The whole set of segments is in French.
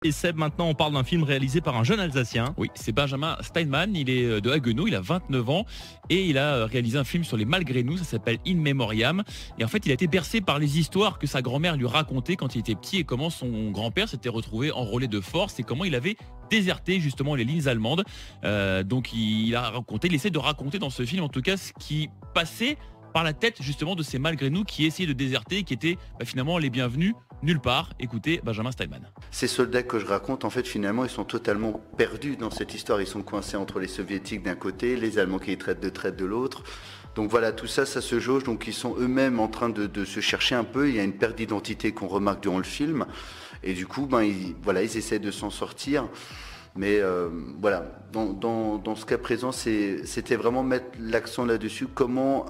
Et Seb, maintenant on parle d'un film réalisé par un jeune Alsacien. Oui, c'est Benjamin Steinman, il est de Haguenau, il a 29 ans et il a réalisé un film sur les Malgré nous, ça s'appelle In Memoriam. Et en fait, il a été bercé par les histoires que sa grand-mère lui racontait quand il était petit et comment son grand-père s'était retrouvé enrôlé de force et comment il avait déserté justement les lignes allemandes. Donc il essaie de raconter dans ce film en tout cas ce qui passait par la tête justement de ces Malgré nous qui essayaient de déserter et qui étaient finalement les bienvenus nulle part. Écoutez Benjamin Steinman. Ces soldats que je raconte, en fait, finalement, ils sont totalement perdus dans cette histoire. Ils sont coincés entre les soviétiques d'un côté, les Allemands qui les traitent de l'autre. Donc voilà, tout ça, ça se jauge. Donc ils sont eux-mêmes en train de se chercher un peu. Il y a une perte d'identité qu'on remarque durant le film. Et du coup, ils essaient de s'en sortir. Mais voilà, dans ce cas présent, c'était vraiment mettre l'accent là-dessus, comment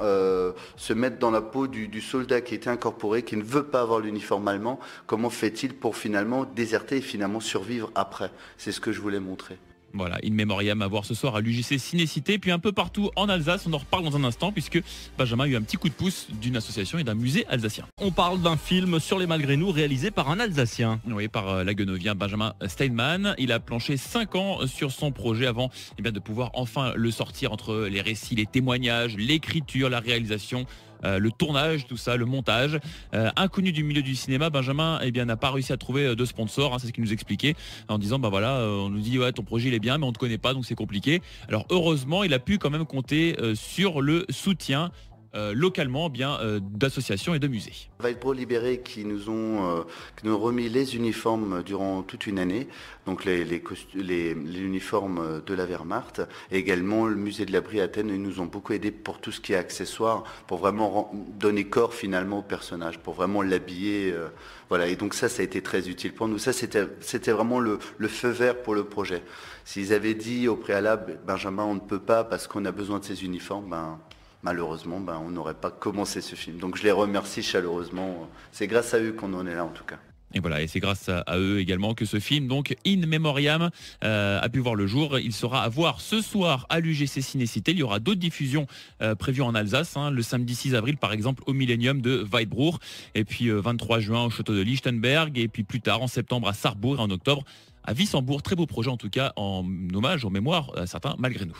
se mettre dans la peau du soldat qui était incorporé, qui ne veut pas avoir l'uniforme allemand, comment fait-il pour finalement déserter et finalement survivre après. C'est ce que je voulais montrer. Voilà, In Memoriam à voir ce soir à l'UJC Ciné-Cité, puis un peu partout en Alsace. On en reparle dans un instant puisque Benjamin a eu un petit coup de pouce d'une association et d'un musée alsacien. On parle d'un film sur les Malgré nous réalisé par un Alsacien. Oui, par l'Haguenauvien Benjamin Steinman. Il a planché 5 ans sur son projet avant de pouvoir enfin le sortir entre les récits, les témoignages, l'écriture, la réalisation. Le tournage, tout ça, le montage. Inconnu du milieu du cinéma, Benjamin n'a pas réussi à trouver de sponsor, c'est ce qu'il nous expliquait, en disant on nous dit ouais ton projet il est bien mais on ne te connaît pas donc c'est compliqué. Alors heureusement il a pu quand même compter sur le soutien localement d'associations et de musées. Weitbro Libéré qui nous ont remis les uniformes durant toute une année, donc les uniformes de la Wehrmacht, et également le musée de l'Abri à Athènes, ils nous ont beaucoup aidés pour tout ce qui est accessoires, pour vraiment donner corps finalement au personnage, pour vraiment l'habiller. Voilà, et donc ça a été très utile pour nous. Ça c'était vraiment le feu vert pour le projet. S'ils avaient dit au préalable, Benjamin on ne peut pas parce qu'on a besoin de ces uniformes, malheureusement, on n'aurait pas commencé ce film. Donc je les remercie chaleureusement. C'est grâce à eux qu'on en est là en tout cas. Et voilà, et c'est grâce à eux également que ce film, donc In Memoriam, a pu voir le jour. Il sera à voir ce soir à l'UGC Ciné-Cité. Il y aura d'autres diffusions prévues en Alsace, le samedi 6 avril par exemple au Millennium de Weitbruch, et puis 23 juin au château de Lichtenberg, et puis plus tard en septembre à Sarrebourg et en octobre à Wissembourg. Très beau projet en tout cas en hommage, en mémoire à certains Malgré nous.